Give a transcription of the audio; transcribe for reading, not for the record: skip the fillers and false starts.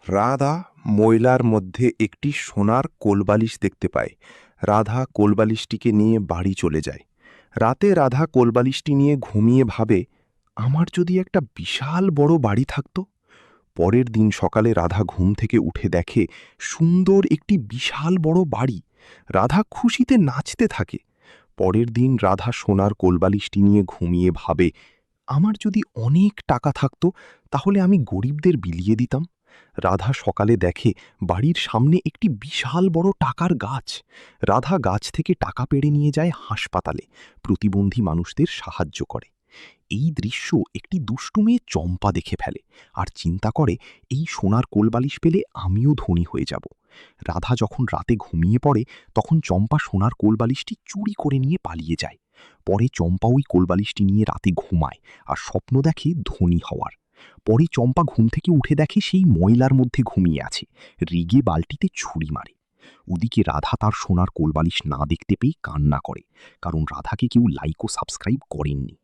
রাধা ময়লার মধ্যে একটি সোনার কোলবালিশ দেখতে পায়। রাধা কোলবালিশটিকে নিয়ে বাড়ি চলে যায়। রাতে রাধা কোলবালিশটি নিয়ে ঘুমিয়ে ভাবে, আমার যদি একটা বিশাল বড় বাড়ি থাকতো। পরের দিন সকালে রাধা ঘুম থেকে উঠে দেখে সুন্দর একটি বিশাল বড় বাড়ি। রাধা খুশিতে নাচতে থাকে। পরের দিন রাধা সোনার কোলবালিশটি নিয়ে ঘুমিয়ে ভাবে, আমার যদি অনেক টাকা থাকতো তাহলে আমি গরিবদের বিলিয়ে দিতাম। রাধা সকালে দেখে বাড়ির সামনে একটি বিশাল বড় টাকার গাছ। রাধা গাছ থেকে টাকা পেড়ে নিয়ে যায় হাসপাতালে, প্রতিবন্ধী মানুষদের সাহায্য করে। এই দৃশ্য একটি দুষ্টু মেয়ে চম্পা দেখে ফেলে আর চিন্তা করে, এই সোনার কোলবালিশ পেলে আমিও ধনী হয়ে যাব। রাধা যখন রাতে ঘুমিয়ে পড়ে তখন চম্পা সোনার কোলবালিশটি চুরি করে নিয়ে পালিয়ে যায়। পরে চম্পা ওই কোলবালিশটি নিয়ে রাতে ঘুমায় আর স্বপ্ন দেখে ধনী হওয়ার। পরে চম্পা ঘুম থেকে উঠে দেখে সেই ময়লার মধ্যে ঘুমিয়ে আছে, রেগে বালতিতে ছুরি মারে। ওদিকে রাধা তার সোনার কোলবালিশ না দেখতে পেয়ে কান্না করে, কারণ রাধাকে কেউ লাইক ও সাবস্ক্রাইব করেননি।